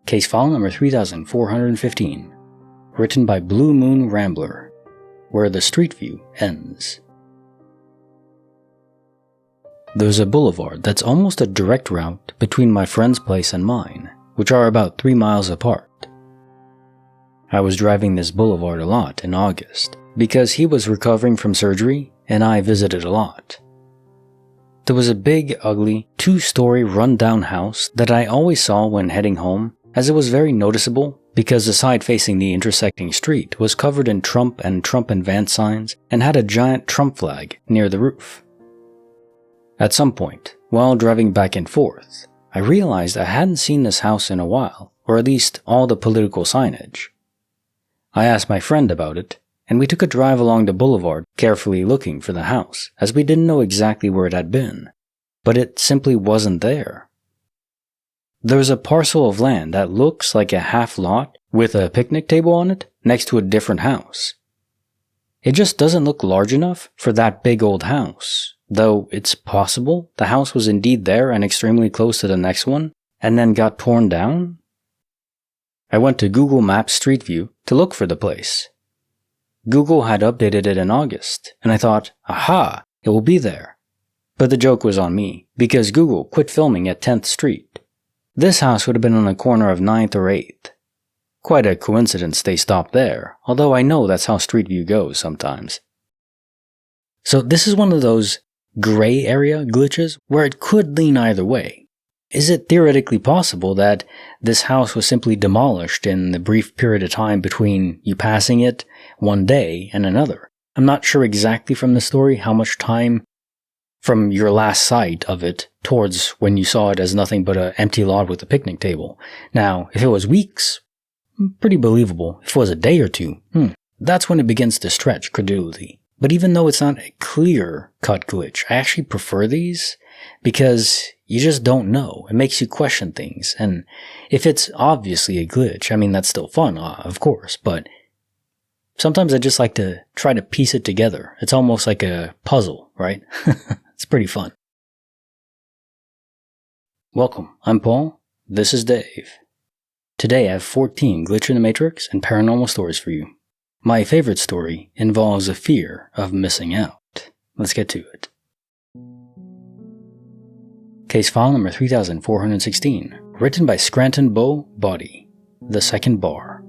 Case file number 3415. Written by Blue Moon Rambler. Where the street view ends. There's a boulevard that's almost a direct route between my friend's place and mine, which are about 3 miles apart. I was driving this boulevard a lot in August because he was recovering from surgery and I visited a lot. There was a big, ugly, 2-story run-down house that I always saw when heading home, as it was very noticeable because the side facing the intersecting street was covered in Trump and Van signs and had a giant Trump flag near the roof. At some point, while driving back and forth, I realized I hadn't seen this house in a while, or at least all the political signage. I asked my friend about it, and we took a drive along the boulevard, carefully looking for the house, as we didn't know exactly where it had been, but it simply wasn't there. There's a parcel of land that looks like a half lot with a picnic table on it next to a different house. It just doesn't look large enough for that big old house, though it's possible the house was indeed there and extremely close to the next one, and then got torn down. I went to Google Maps Street View to look for the place. Google had updated it in August, and I thought, aha, it will be there. But the joke was on me, because Google quit filming at 10th Street. This house would have been on the corner of 9th or 8th. Quite a coincidence they stopped there, although I know that's how Street View goes sometimes. So this is one of those gray area glitches where it could lean either way. Is it theoretically possible that this house was simply demolished in the brief period of time between you passing it one day and another? I'm not sure exactly from the story how much time from your last sight of it towards when you saw it as nothing but an empty lot with a picnic table. Now, if it was weeks, pretty believable. If it was a day or two, that's when it begins to stretch credulity. But even though it's not a clear-cut glitch, I actually prefer these because you just don't know. It makes you question things. And if it's obviously a glitch, I mean, that's still fun, of course, but sometimes I just like to try to piece it together. It's almost like a puzzle, right? It's pretty fun. Welcome, I'm Paul. This is Dave. Today I have 14 Glitch in the Matrix and paranormal stories for you. My favorite story involves a fear of missing out. Let's get to it. Case file number 3416, written by Scranton Bow Body, The Second Bar.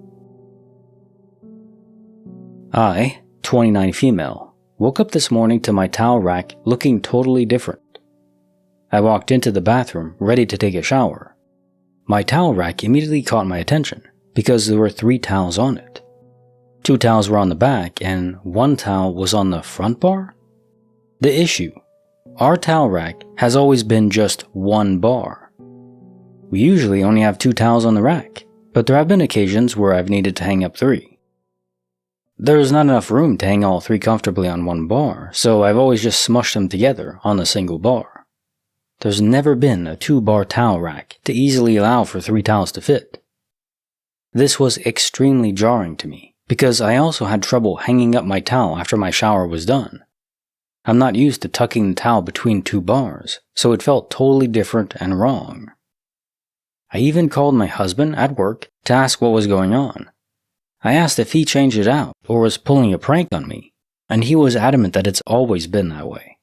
I, 29 female, woke up this morning to my towel rack looking totally different. I walked into the bathroom ready to take a shower. My towel rack immediately caught my attention because there were 3 towels on it. 2 towels were on the back and 1 towel was on the front bar? The issue: our towel rack has always been just 1 bar. We usually only have 2 towels on the rack, but there have been occasions where I've needed to hang up 3. There's not enough room to hang all 3 comfortably on 1 bar, so I've always just smushed them together on a single bar. There's never been a 2-bar towel rack to easily allow for 3 towels to fit. This was extremely jarring to me, because I also had trouble hanging up my towel after my shower was done. I'm not used to tucking the towel between 2 bars, so it felt totally different and wrong. I even called my husband at work to ask what was going on. I asked if he changed it out or was pulling a prank on me, and he was adamant that it's always been that way.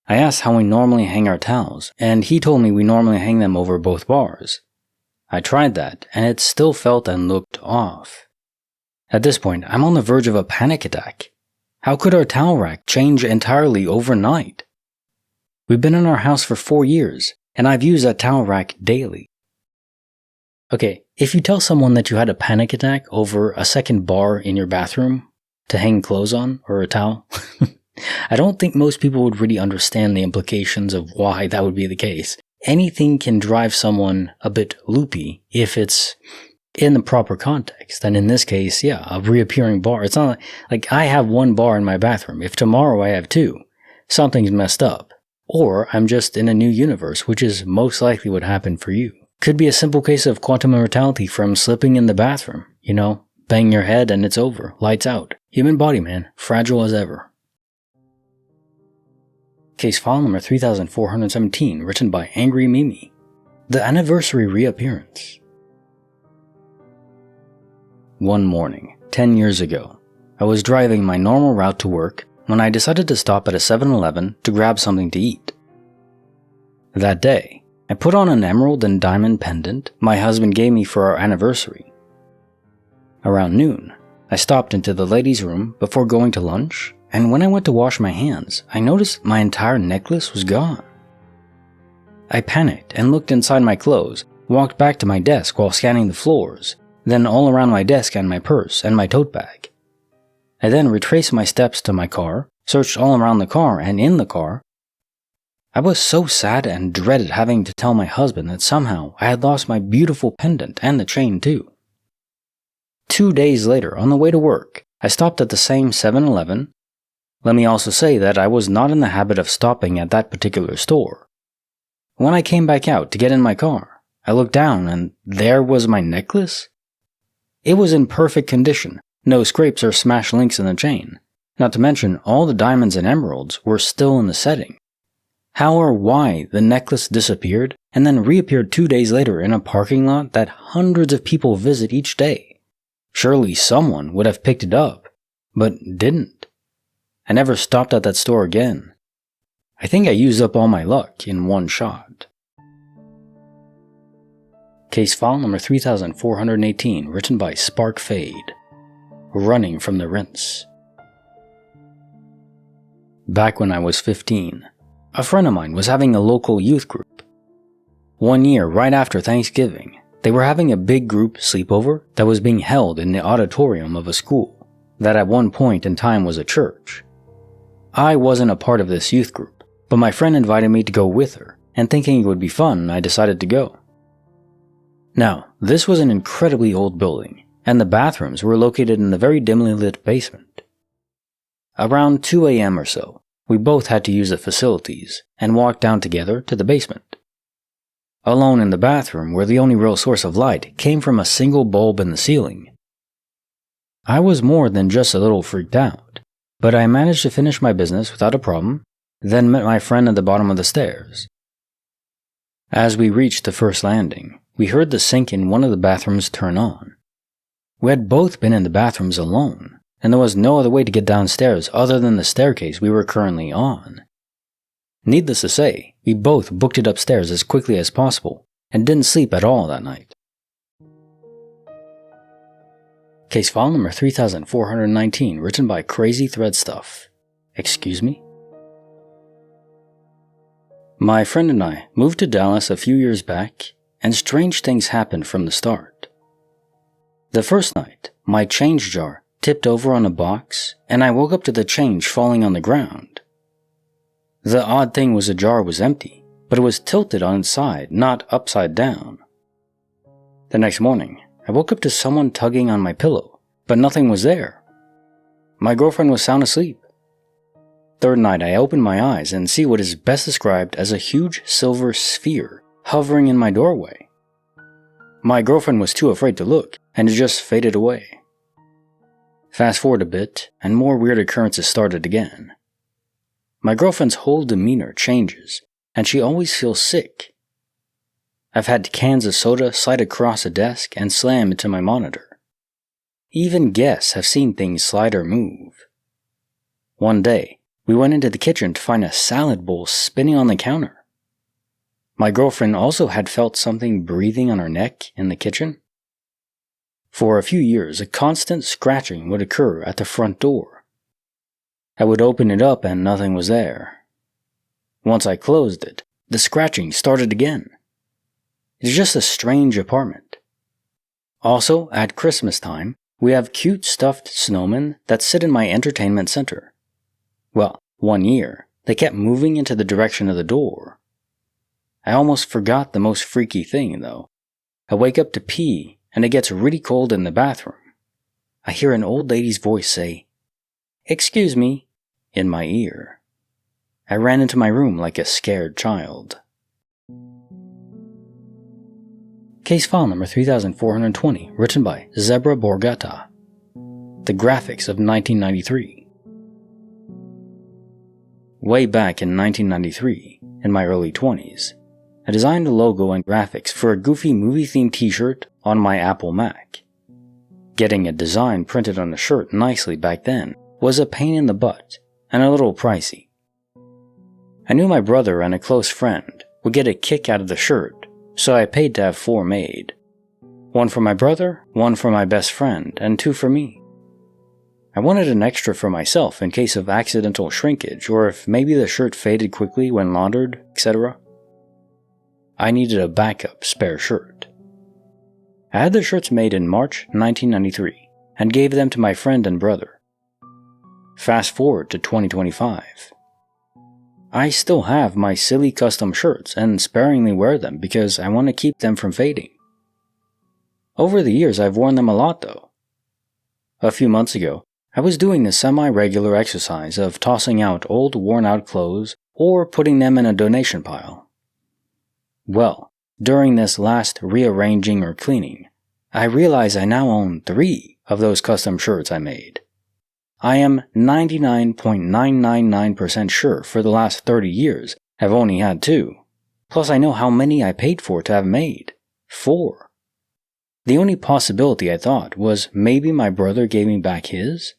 I asked how we normally hang our towels, and he told me we normally hang them over both bars. I tried that, and it still felt and looked off. At this point, I'm on the verge of a panic attack. How could our towel rack change entirely overnight? We've been in our house for 4 years, and I've used that towel rack daily. Okay, if you tell someone that you had a panic attack over a second bar in your bathroom to hang clothes on, or a towel, I don't think most people would really understand the implications of why that would be the case. Anything can drive someone a bit loopy if it's in the proper context. And in this case, yeah, a reappearing bar. It's not like I have 1 bar in my bathroom. If tomorrow I have 2, something's messed up. Or I'm just in a new universe, which is most likely what happened for you. Could be a simple case of quantum immortality from slipping in the bathroom. You know, bang your head and it's over. Lights out. Human body, man. Fragile as ever. Case file number 3417, written by Angry Mimi. The Anniversary Reappearance. One morning, 10 years ago, I was driving my normal route to work when I decided to stop at a 7-Eleven to grab something to eat. That day, I put on an emerald and diamond pendant my husband gave me for our anniversary. Around noon, I stopped into the ladies' room before going to lunch, and when I went to wash my hands, I noticed my entire necklace was gone. I panicked and looked inside my clothes, walked back to my desk while scanning the floors, then all around my desk and my purse and my tote bag. I then retraced my steps to my car, searched all around the car and in the car. I was so sad and dreaded having to tell my husband that somehow I had lost my beautiful pendant and the chain too. 2 days later, on the way to work, I stopped at the same 7-Eleven. Let me also say that I was not in the habit of stopping at that particular store. When I came back out to get in my car, I looked down and there was my necklace. It was in perfect condition, no scrapes or smashed links in the chain. Not to mention, all the diamonds and emeralds were still in the setting. How or why the necklace disappeared and then reappeared 2 days later in a parking lot that hundreds of people visit each day. Surely someone would have picked it up, but didn't. I never stopped at that store again. I think I used up all my luck in one shot. Case file number 3418, written by Spark Fade. Running from the rinse. Back when I was 15, a friend of mine was having a local youth group. One year, right after Thanksgiving, they were having a big group sleepover that was being held in the auditorium of a school that at one point in time was a church. I wasn't a part of this youth group, but my friend invited me to go with her, and thinking it would be fun, I decided to go. Now, this was an incredibly old building, and the bathrooms were located in the very dimly lit basement. Around 2 a.m. or so, we both had to use the facilities and walked down together to the basement. Alone in the bathroom, where the only real source of light came from a single bulb in the ceiling. I was more than just a little freaked out, but I managed to finish my business without a problem, then met my friend at the bottom of the stairs. As we reached the first landing, we heard the sink in one of the bathrooms turn on. We had both been in the bathrooms alone, and there was no other way to get downstairs other than the staircase we were currently on. Needless to say, we both booked it upstairs as quickly as possible, and didn't sleep at all that night. Case file number 3419, written by Crazy Thread Stuff. Excuse me? My friend and I moved to Dallas a few years back, and strange things happened from the start. The first night, my change jar tipped over on a box, and I woke up to the change falling on the ground. The odd thing was the jar was empty, but it was tilted on its side, not upside down. The next morning, I woke up to someone tugging on my pillow, but nothing was there. My girlfriend was sound asleep. Third night, I opened my eyes and see what is best described as a huge silver sphere hovering in my doorway. My girlfriend was too afraid to look, and it just faded away. Fast forward a bit, and more weird occurrences started again. My girlfriend's whole demeanor changes, and she always feels sick. I've had cans of soda slide across a desk and slam into my monitor. Even guests have seen things slide or move. One day, we went into the kitchen to find a salad bowl spinning on the counter. My girlfriend also had felt something breathing on her neck in the kitchen. For a few years, a constant scratching would occur at the front door. I would open it up and nothing was there. Once I closed it, the scratching started again. It's just a strange apartment. Also, at Christmas time, we have cute stuffed snowmen that sit in my entertainment center. Well, one year, they kept moving into the direction of the door. I almost forgot the most freaky thing, though. I wake up to pee, and it gets really cold in the bathroom. I hear an old lady's voice say, "Excuse me," in my ear. I ran into my room like a scared child. Case file number 3420, written by Zebra Borgata. The graphics of 1993. Way back in 1993, in my early 20s, I designed a logo and graphics for a goofy movie-themed t-shirt on my Apple Mac. Getting a design printed on a shirt nicely back then was a pain in the butt and a little pricey. I knew my brother and a close friend would get a kick out of the shirt, so I paid to have 4 made. 1 for my brother, 1 for my best friend, and 2 for me. I wanted an extra for myself in case of accidental shrinkage or if maybe the shirt faded quickly when laundered, etc. I needed a backup spare shirt. I had the shirts made in March 1993 and gave them to my friend and brother. Fast forward to 2025. I still have my silly custom shirts and sparingly wear them because I want to keep them from fading. Over the years I've worn them a lot though. A few months ago, I was doing the semi-regular exercise of tossing out old worn-out clothes or putting them in a donation pile. Well, during this last rearranging or cleaning, I realize I now own 3 of those custom shirts I made. I am 99.999% sure for the last 30 years I've only had 2. Plus I know how many I paid for to have made. 4. The only possibility I thought was maybe my brother gave me back his.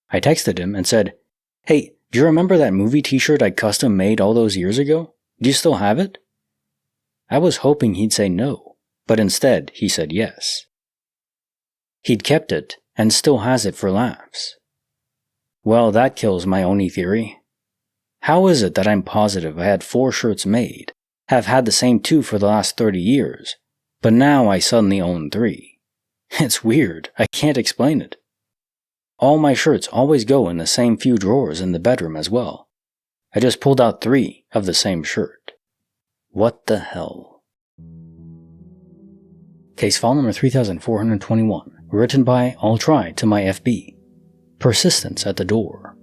I texted him and said, "Hey, do you remember that movie t-shirt I custom made all those years ago? Do you still have it?" I was hoping he'd say no, but instead he said yes. He'd kept it and still has it for laughs. Well, that kills my only theory. How is it that I'm positive I had 4 shirts made, have had the same 2 for the last 30 years, but now I suddenly own 3? It's weird, I can't explain it. All my shirts always go in the same few drawers in the bedroom as well. I just pulled out 3 of the same shirt. What the hell? Case file number 3421, written by I'll Try to my FB. Persistence at the door.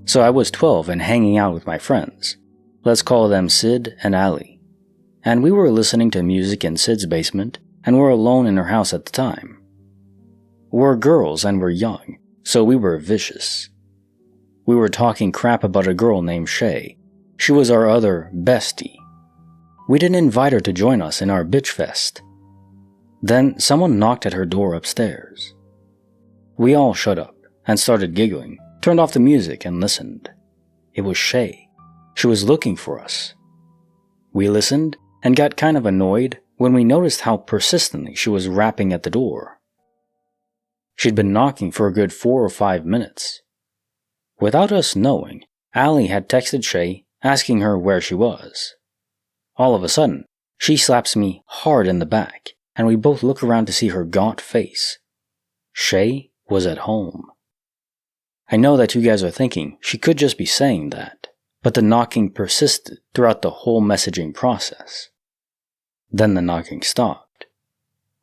So I was 12 and hanging out with my friends. Let's call them Sid and Ali. And we were listening to music in Sid's basement and were alone in her house at the time. We're girls and we're young, so we were vicious. We were talking crap about a girl named Shay. She was our other bestie. We didn't invite her to join us in our bitch fest. Then someone knocked at her door upstairs. We all shut up and started giggling, turned off the music and listened. It was Shay. She was looking for us. We listened and got kind of annoyed when we noticed how persistently she was rapping at the door. She'd been knocking for a good 4 or 5 minutes. Without us knowing, Allie had texted Shay asking her where she was. All of a sudden, she slaps me hard in the back, and we both look around to see her gaunt face. Shay was at home. I know that you guys are thinking she could just be saying that, but the knocking persisted throughout the whole messaging process. Then the knocking stopped.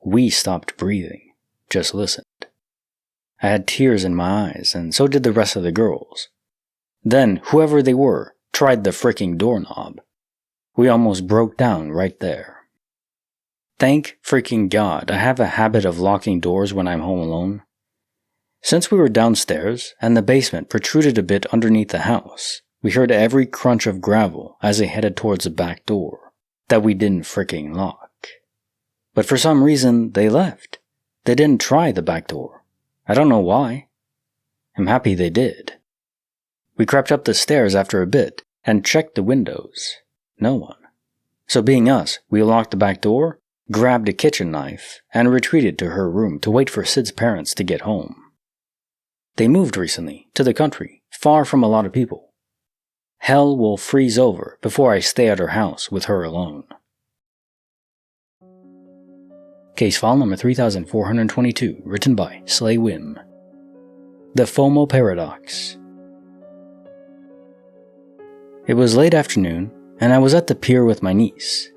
We stopped breathing, just listened. I had tears in my eyes, and so did the rest of the girls. Then, whoever they were, tried the fricking doorknob. We almost broke down right there. Thank freaking God I have a habit of locking doors when I'm home alone. Since we were downstairs, and the basement protruded a bit underneath the house, we heard every crunch of gravel as they headed towards the back door, that we didn't fricking lock. But for some reason, they left. They didn't try the back door. I don't know why. I'm happy they did. We crept up the stairs after a bit and checked the windows. No one. So being us, we locked the back door, grabbed a kitchen knife, and retreated to her room to wait for Sid's parents to get home. They moved recently, to the country, far from a lot of people. Hell will freeze over before I stay at her house with her alone. Case file number 3422, written by Slay Wim. The FOMO Paradox. It was late afternoon, and I was at the pier with my niece.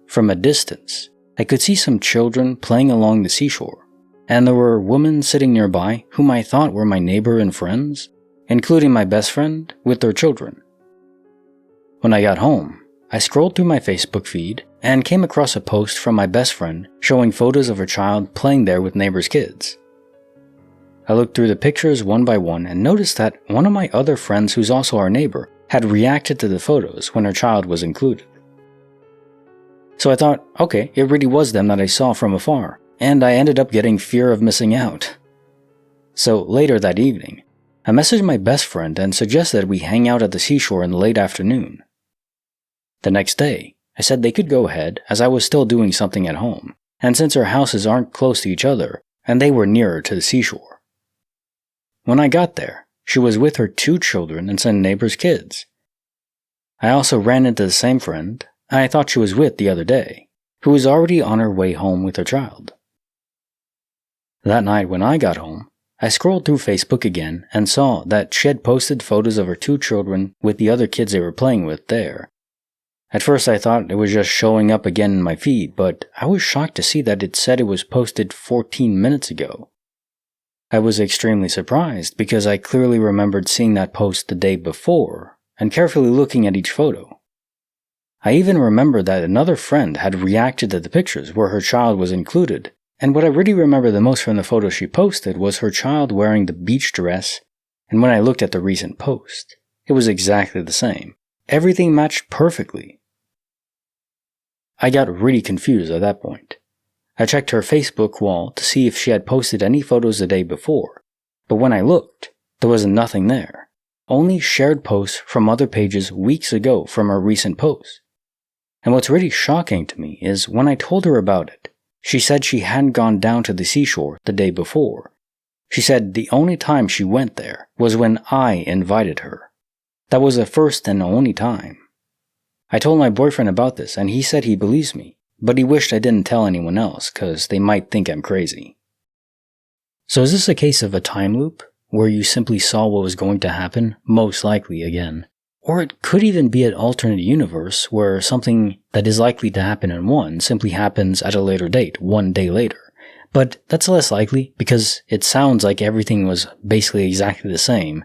From a distance, I could see some children playing along the seashore, and there were women sitting nearby whom I thought were my neighbor and friends, including my best friend with their children. When I got home, I scrolled through my Facebook feed and came across a post from my best friend showing photos of her child playing there with neighbors' kids. I looked through the pictures one by one and noticed that one of my other friends, who's also our neighbor, had reacted to the photos when her child was included. So I thought, okay, it really was them that I saw from afar, and I ended up getting fear of missing out. So later that evening, I messaged my best friend and suggested we hang out at the seashore in the late afternoon. The next day, I said they could go ahead as I was still doing something at home, and since our houses aren't close to each other, and they were nearer to the seashore. When I got there, she was with her 2 children and some neighbors' kids. I also ran into the same friend I thought she was with the other day, who was already on her way home with her child. That night when I got home, I scrolled through Facebook again and saw that she had posted photos of her 2 children with the other kids they were playing with there. At first I thought it was just showing up again in my feed, but I was shocked to see that it said it was posted 14 minutes ago. I was extremely surprised because I clearly remembered seeing that post the day before and carefully looking at each photo. I even remembered that another friend had reacted to the pictures where her child was included, and what I really remember the most from the photo she posted was her child wearing the beach dress, and when I looked at the recent post, it was exactly the same. Everything matched perfectly. I got really confused at that point. I checked her Facebook wall to see if she had posted any photos the day before, but when I looked, there was nothing there. Only shared posts from other pages weeks ago from her recent post. And what's really shocking to me is when I told her about it, she said she hadn't gone down to the seashore the day before. She said the only time she went there was when I invited her. That was the first and only time. I told my boyfriend about this and he said he believes me, but he wished I didn't tell anyone else because they might think I'm crazy. So is this a case of a time loop, where you simply saw what was going to happen, most likely again? Or it could even be an alternate universe where something that is likely to happen in one simply happens at a later date, 1 day later. But that's less likely because it sounds like everything was basically exactly the same.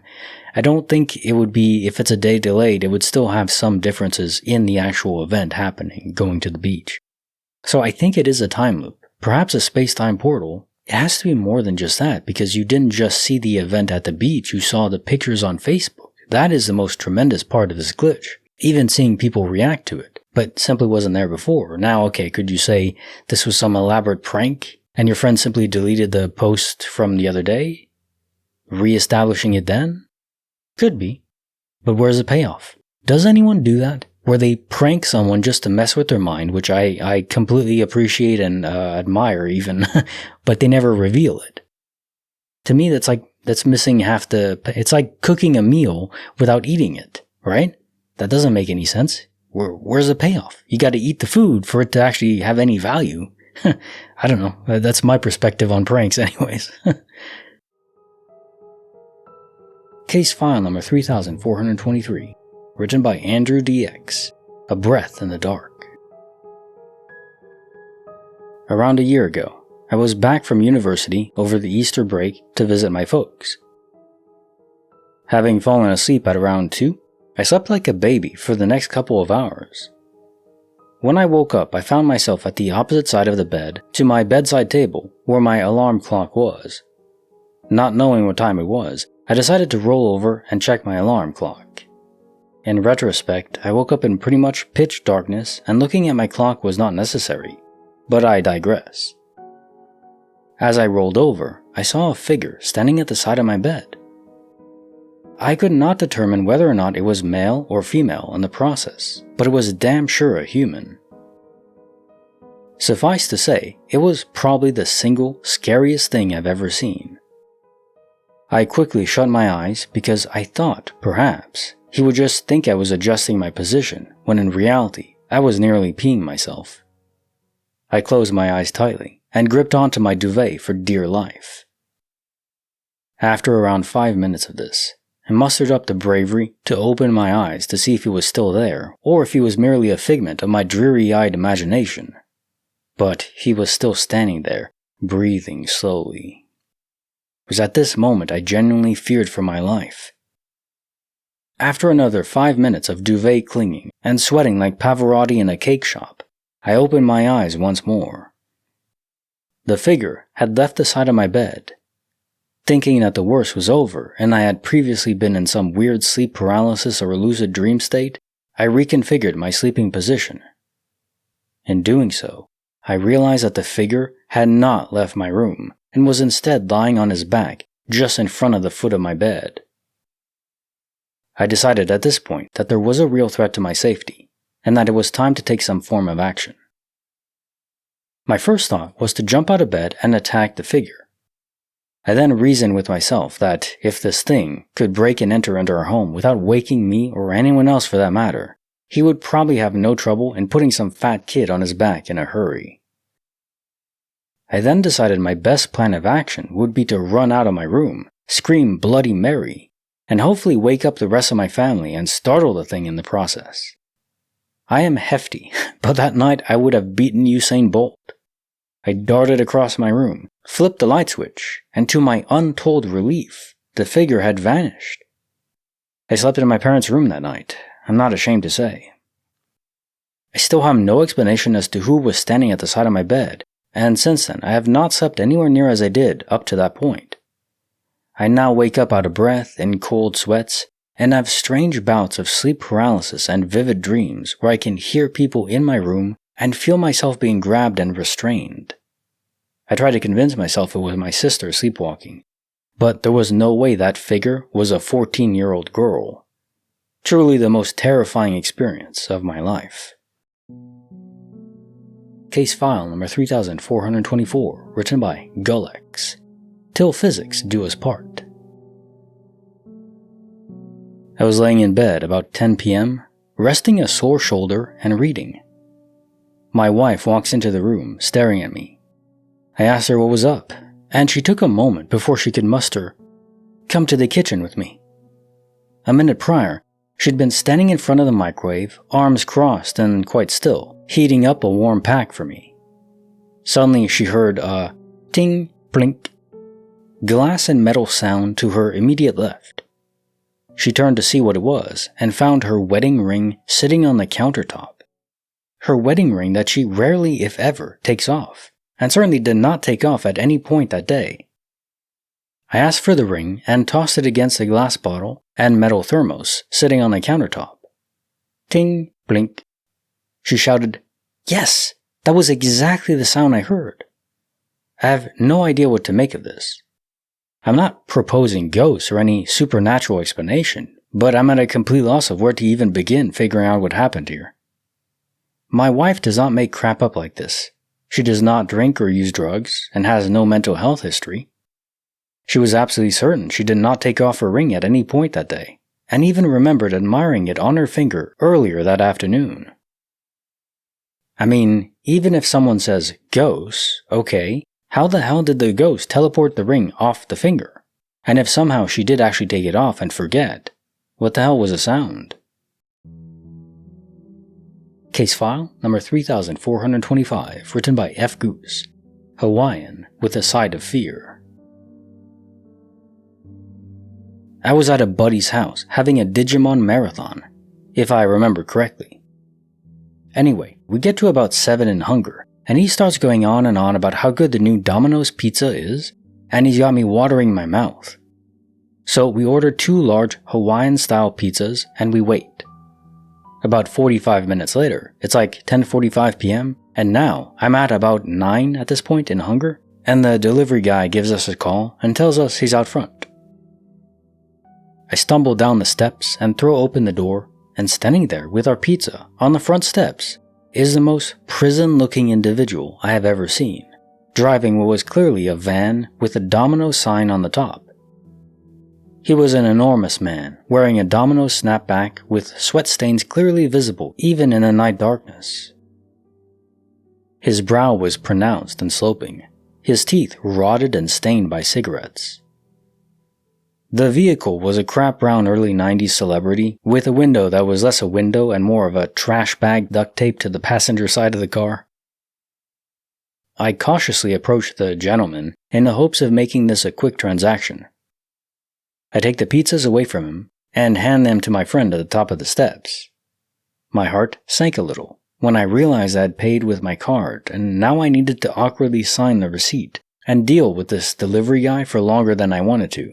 I don't think it would be, if it's a day delayed, it would still have some differences in the actual event happening, going to the beach. So I think it is a time loop, perhaps a space-time portal. It has to be more than just that because you didn't just see the event at the beach, you saw the pictures on Facebook. That is the most tremendous part of this glitch. Even seeing people react to it, but simply wasn't there before. Now, okay, could you say this was some elaborate prank and your friend simply deleted the post from the other day? Re-establishing it then? Could be. But where's the payoff? Does anyone do that? Where they prank someone just to mess with their mind, which I completely appreciate and admire even, but they never reveal it. To me, that's missing half it's like cooking a meal without eating it, right? That doesn't make any sense. Where's the payoff? You gotta eat the food for it to actually have any value. I don't know. That's my perspective on pranks anyways. Case file number 3423. Written by Andrew DX. A Breath in the Dark. Around a year ago, I was back from university over the Easter break to visit my folks. Having fallen asleep at around 2, I slept like a baby for the next couple of hours. When I woke up, I found myself at the opposite side of the bed to my bedside table where my alarm clock was. Not knowing what time it was, I decided to roll over and check my alarm clock. In retrospect, I woke up in pretty much pitch darkness and looking at my clock was not necessary, but I digress. As I rolled over, I saw a figure standing at the side of my bed. I could not determine whether or not it was male or female in the process, but it was damn sure a human. Suffice to say, it was probably the single scariest thing I've ever seen. I quickly shut my eyes because I thought, perhaps, he would just think I was adjusting my position, when in reality, I was nearly peeing myself. I closed my eyes tightly and gripped onto my duvet for dear life. After around 5 minutes of this, I mustered up the bravery to open my eyes to see if he was still there, or if he was merely a figment of my dreary-eyed imagination. But he was still standing there, breathing slowly. It was at this moment I genuinely feared for my life. After another 5 minutes of duvet clinging and sweating like Pavarotti in a cake shop, I opened my eyes once more. The figure had left the side of my bed. Thinking that the worst was over and I had previously been in some weird sleep paralysis or lucid dream state, I reconfigured my sleeping position. In doing so, I realized that the figure had not left my room and was instead lying on his back just in front of the foot of my bed. I decided at this point that there was a real threat to my safety and that it was time to take some form of action. My first thought was to jump out of bed and attack the figure. I then reasoned with myself that if this thing could break and enter into our home without waking me or anyone else for that matter, he would probably have no trouble in putting some fat kid on his back in a hurry. I then decided my best plan of action would be to run out of my room, scream Bloody Mary, and hopefully wake up the rest of my family and startle the thing in the process. I am hefty, but that night I would have beaten Usain Bolt. I darted across my room, flipped the light switch, and to my untold relief, the figure had vanished. I slept in my parents' room that night, I'm not ashamed to say. I still have no explanation as to who was standing at the side of my bed, and since then I have not slept anywhere near as I did up to that point. I now wake up out of breath, in cold sweats, and have strange bouts of sleep paralysis and vivid dreams where I can hear people in my room and feel myself being grabbed and restrained. I tried to convince myself it was my sister sleepwalking, but there was no way that figure was a 14-year-old girl. Truly the most terrifying experience of my life. Case file number 3424, written by Gullex. Till physics do us part. I was laying in bed about 10 p.m., resting a sore shoulder and reading. My wife walks into the room, staring at me. I asked her what was up, and she took a moment before she could muster, "Come to the kitchen with me." A minute prior, she'd been standing in front of the microwave, arms crossed and quite still, heating up a warm pack for me. Suddenly she heard a ting, blink, glass and metal sound to her immediate left. She turned to see what it was and found her wedding ring sitting on the countertop. Her wedding ring that she rarely, if ever, takes off, and certainly did not take off at any point that day. I asked for the ring and tossed it against a glass bottle and metal thermos sitting on the countertop. Ting, blink. She shouted, "Yes, that was exactly the sound I heard." I have no idea what to make of this. I'm not proposing ghosts or any supernatural explanation, but I'm at a complete loss of where to even begin figuring out what happened here. My wife does not make crap up like this. She does not drink or use drugs, and has no mental health history. She was absolutely certain she did not take off her ring at any point that day, and even remembered admiring it on her finger earlier that afternoon. I mean, even if someone says ghosts, okay, how the hell did the ghost teleport the ring off the finger? And if somehow she did actually take it off and forget, what the hell was the sound? Case file number 3425, written by F. Goose, Hawaiian with a side of fear. I was at a buddy's house having a Digimon marathon, if I remember correctly. Anyway, we get to about 7 in hunger, and he starts going on and on about how good the new Domino's pizza is, and he's got me watering my mouth. So we order 2 large Hawaiian-style pizzas, and we wait. About 45 minutes later, it's like 10:45 p.m., and now I'm at about 9 at this point in hunger, and the delivery guy gives us a call and tells us he's out front. I stumble down the steps and throw open the door, and standing there with our pizza on the front steps is the most prison-looking individual I have ever seen, driving what was clearly a van with a Domino sign on the top. He was an enormous man, wearing a Domino snapback with sweat stains clearly visible even in the night darkness. His brow was pronounced and sloping, his teeth rotted and stained by cigarettes. The vehicle was a crap brown early 90s celebrity with a window that was less a window and more of a trash bag duct taped to the passenger side of the car. I cautiously approached the gentleman in the hopes of making this a quick transaction. I take the pizzas away from him and hand them to my friend at the top of the steps. My heart sank a little when I realized I had paid with my card and now I needed to awkwardly sign the receipt and deal with this delivery guy for longer than I wanted to.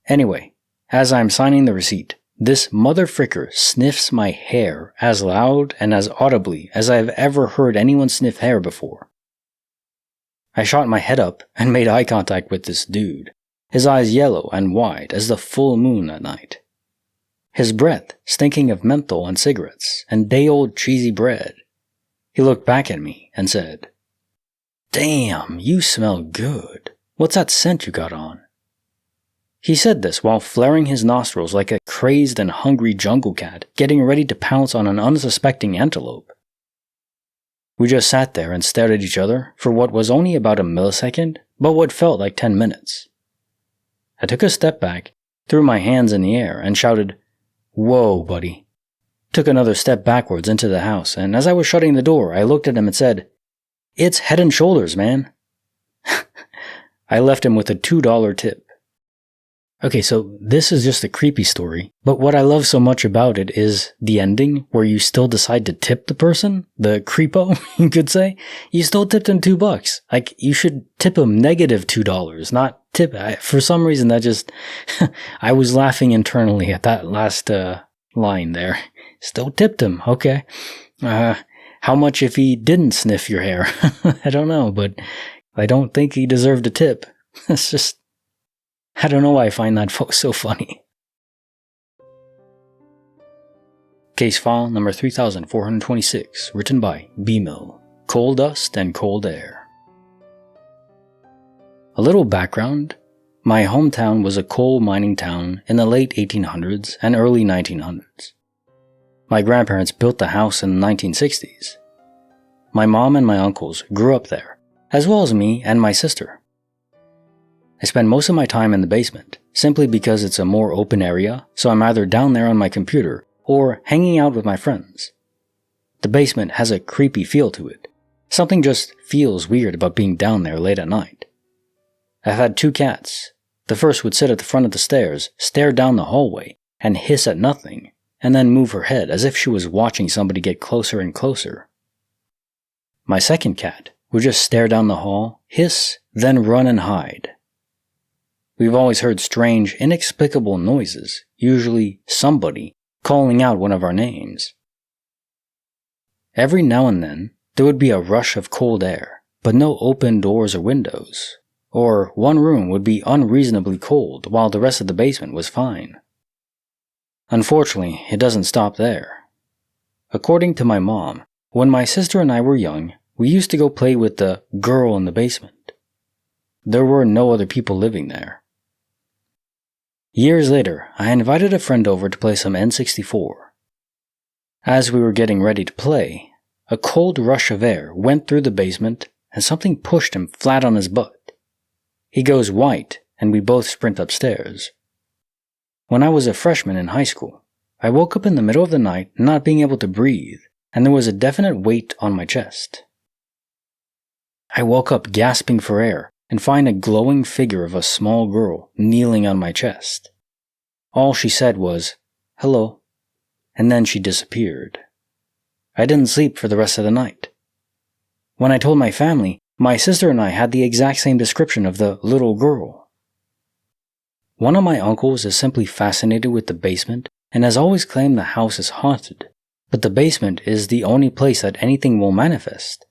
Anyway, as I'm signing the receipt, This motherfricker sniffs my hair as loud and as audibly as I have ever heard anyone sniff hair before. I shot my head up and made eye contact with this dude, his eyes yellow and wide as the full moon at night. His breath stinking of menthol and cigarettes and day-old cheesy bread. He looked back at me and said, "Damn, you smell good. What's that scent you got on?" He said this while flaring his nostrils like a crazed and hungry jungle cat getting ready to pounce on an unsuspecting antelope. We just sat there and stared at each other for what was only about a millisecond, but what felt like 10 minutes. I took a step back, threw my hands in the air, and shouted, "Whoa, buddy." Took another step backwards into the house, and as I was shutting the door, I looked at him and said, "It's Head and Shoulders, man." I left him with a $2 tip. Okay, so this is just a creepy story, but what I love so much about it is the ending where you still decide to tip the person, the creepo, you could say. You still tipped him $2. Like, you should tip him negative $2, not tip. For some reason, that just, I was laughing internally at that last line there. Still tipped him, okay. How much if he didn't sniff your hair? I don't know, but I don't think he deserved a tip. It's just, I don't know why I find that so funny. Case file number 3426, written by B-Mill, Coal Dust and Cold Air. A little background. My hometown was a coal mining town in the late 1800s and early 1900s. My grandparents built the house in the 1960s. My mom and my uncles grew up there, as well as me and my sister. I spend most of my time in the basement, simply because it's a more open area, so I'm either down there on my computer or hanging out with my friends. The basement has a creepy feel to it. Something just feels weird about being down there late at night. I've had 2 cats. The first would sit at the front of the stairs, stare down the hallway, and hiss at nothing, and then move her head as if she was watching somebody get closer and closer. My second cat would just stare down the hall, hiss, then run and hide. We've always heard strange, inexplicable noises, usually somebody calling out one of our names. Every now and then, there would be a rush of cold air, but no open doors or windows. Or one room would be unreasonably cold while the rest of the basement was fine. Unfortunately, it doesn't stop there. According to my mom, when my sister and I were young, we used to go play with the girl in the basement. There were no other people living there. Years later, I invited a friend over to play some N64. As we were getting ready to play, a cold rush of air went through the basement and something pushed him flat on his butt. He goes white and we both sprint upstairs. When I was a freshman in high school, I woke up in the middle of the night not being able to breathe, and there was a definite weight on my chest. I woke up gasping for air and find a glowing figure of a small girl kneeling on my chest. All she said was, "Hello," and then she disappeared. I didn't sleep for the rest of the night. When I told my family, my sister and I had the exact same description of the little girl. One of my uncles is simply fascinated with the basement and has always claimed the house is haunted, but the basement is the only place that anything will manifest.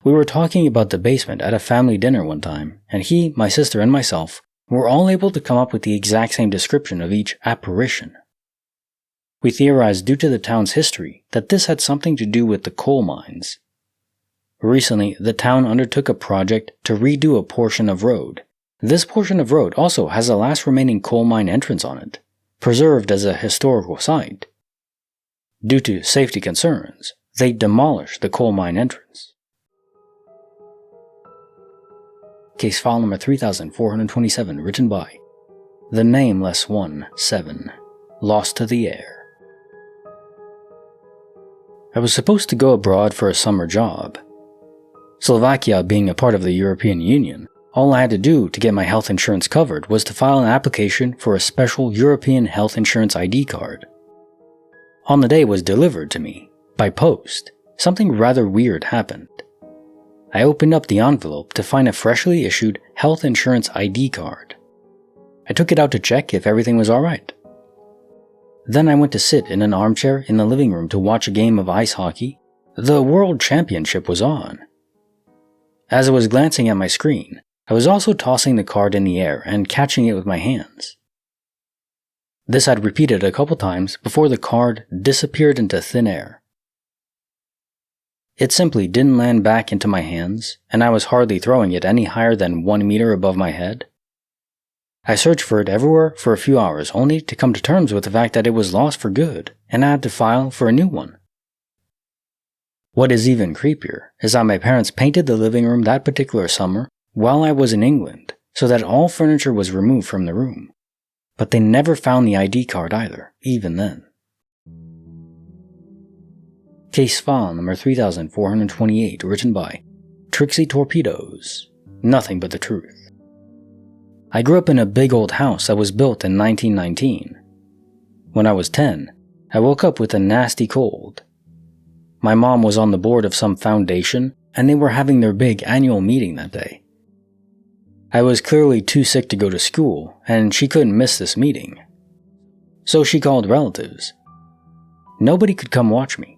We were talking about the basement at a family dinner one time, and he, my sister, and myself were all able to come up with the exact same description of each apparition. We theorized due to the town's history that this had something to do with the coal mines. Recently, the town undertook a project to redo a portion of road. This portion of road also has the last remaining coal mine entrance on it, preserved as a historical site. Due to safety concerns, they demolished the coal mine entrance. Case file number 3427, written by The Nameless 17, Lost to the Air. I was supposed to go abroad for a summer job. Slovakia being a part of the European Union, all I had to do to get my health insurance covered was to file an application for a special European health insurance ID card. On the day it was delivered to me, by post, something rather weird happened. I opened up the envelope to find a freshly issued health insurance ID card. I took it out to check if everything was alright. Then I went to sit in an armchair in the living room to watch a game of ice hockey. The World Championship was on. As I was glancing at my screen, I was also tossing the card in the air and catching it with my hands. This had repeated a couple times before the card disappeared into thin air. It simply didn't land back into my hands, and I was hardly throwing it any higher than 1 meter above my head. I searched for it everywhere for a few hours, only to come to terms with the fact that it was lost for good, and I had to file for a new one. What is even creepier is that my parents painted the living room that particular summer while I was in England, so that all furniture was removed from the room. But they never found the ID card either, even then. Case file number 3428, written by Trixie Torpedoes. Nothing but the truth. I grew up in a big old house that was built in 1919. When I was 10, I woke up with a nasty cold. My mom was on the board of some foundation, and they were having their big annual meeting that day. I was clearly too sick to go to school, and she couldn't miss this meeting. So she called relatives. Nobody could come watch me.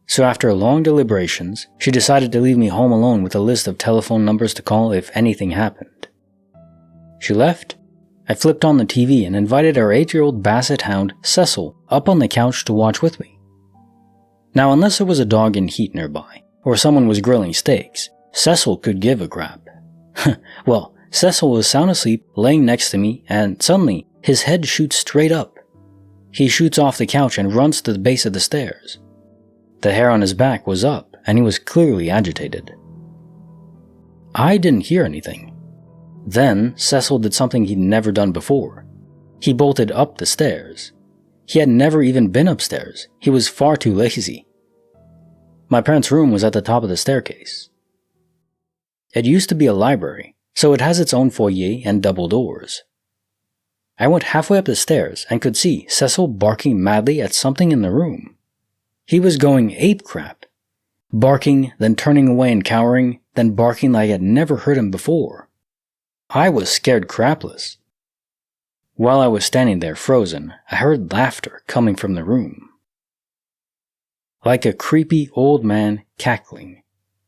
So after long deliberations, she decided to leave me home alone with a list of telephone numbers to call if anything happened. She left. I flipped on the TV and invited our 8-year-old basset hound, Cecil, up on the couch to watch with me. Now, unless there was a dog in heat nearby, or someone was grilling steaks, Cecil could give a crap. Well, Cecil was sound asleep, laying next to me, and suddenly, his head shoots straight up. He shoots off the couch and runs to the base of the stairs. The hair on his back was up, and he was clearly agitated. I didn't hear anything. Then, Cecil did something he'd never done before. He bolted up the stairs. He had never even been upstairs. He was far too lazy. My parents' room was at the top of the staircase. It used to be a library, so it has its own foyer and double doors. I went halfway up the stairs and could see Cecil barking madly at something in the room. He was going ape crap. Barking, then turning away and cowering, then barking like I'd never heard him before. I was scared crapless. While I was standing there frozen, I heard laughter coming from the room. Like a creepy old man cackling,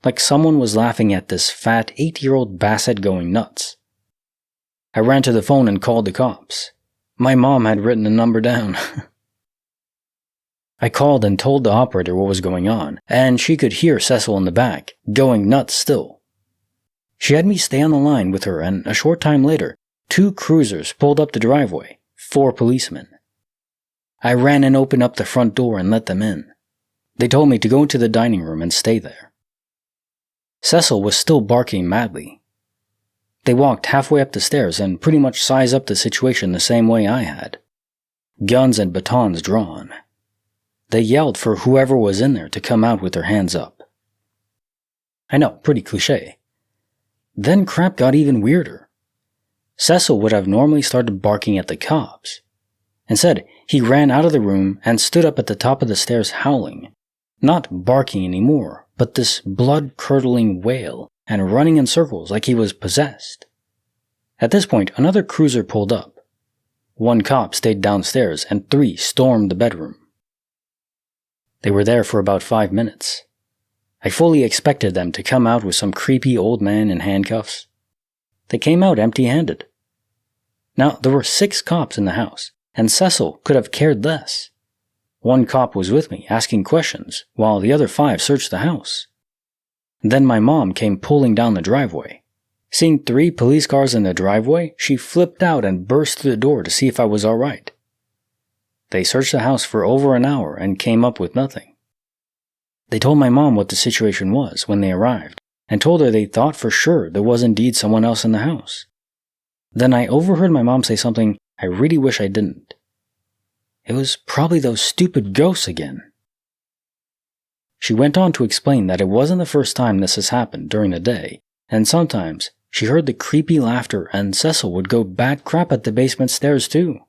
like someone was laughing at this fat 8-year-old basset going nuts. I ran to the phone and called the cops. My mom had written the number down. I called and told the operator what was going on, and she could hear Cecil in the back, going nuts still. She had me stay on the line with her, and a short time later, 2 cruisers pulled up the driveway, 4 policemen. I ran and opened up the front door and let them in. They told me to go into the dining room and stay there. Cecil was still barking madly. They walked halfway up the stairs and pretty much sized up the situation the same way I had. Guns and batons drawn. They yelled for whoever was in there to come out with their hands up. I know, pretty cliché. Then crap got even weirder. Cecil would have normally started barking at the cops. Instead, he ran out of the room and stood up at the top of the stairs howling. Not barking anymore, but this blood-curdling wail and running in circles like he was possessed. At this point, another cruiser pulled up. 1 cop stayed downstairs and 3 stormed the bedroom. They were there for about 5 minutes. I fully expected them to come out with some creepy old man in handcuffs. They came out empty-handed. Now, there were 6 cops in the house, and Cecil could have cared less. 1 cop was with me, asking questions, while the other 5 searched the house. Then my mom came pulling down the driveway. Seeing 3 police cars in the driveway, she flipped out and burst through the door to see if I was alright. They searched the house for over an hour and came up with nothing. They told my mom what the situation was when they arrived, and told her they thought for sure there was indeed someone else in the house. Then I overheard my mom say something I really wish I didn't. It was probably those stupid ghosts again. She went on to explain that it wasn't the first time this has happened during the day, and sometimes she heard the creepy laughter and Cecil would go bat crap at the basement stairs too.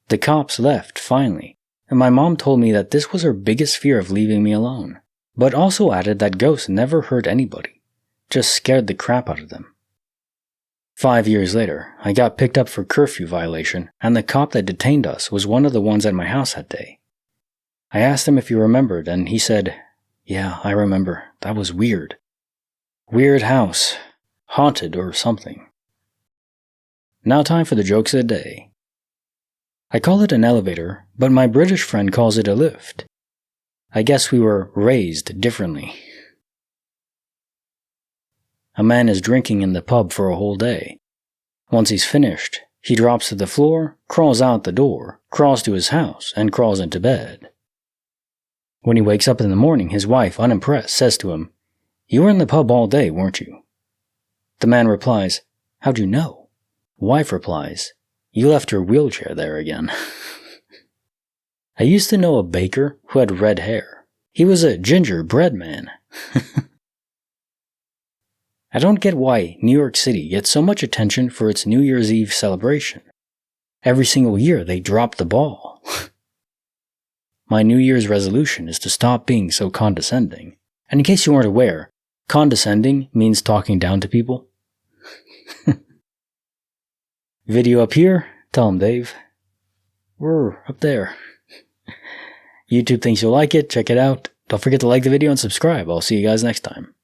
The cops left, finally, and my mom told me that this was her biggest fear of leaving me alone, but also added that ghosts never hurt anybody, just scared the crap out of them. 5 years later, I got picked up for curfew violation, and the cop that detained us was one of the ones at my house that day. I asked him if he remembered, and he said, "Yeah, I remember. That was weird. Weird house. Haunted or something." Now time for the jokes of the day. I call it an elevator, but my British friend calls it a lift. I guess we were raised differently. A man is drinking in the pub for a whole day. Once he's finished, he drops to the floor, crawls out the door, crawls to his house, and crawls into bed. When he wakes up in the morning, his wife, unimpressed, says to him, "You were in the pub all day, weren't you?" The man replies, "How'd you know?" Wife replies, "You left your wheelchair there again." I used to know a baker who had red hair. He was a gingerbread man. I don't get why New York City gets so much attention for its New Year's Eve celebration. Every single year they drop the ball. My New Year's resolution is to stop being so condescending. And in case you weren't aware, condescending means talking down to people. Video up here? Tell him, Dave. We're up there. YouTube thinks you'll like it. Check it out. Don't forget to like the video and subscribe. I'll see you guys next time.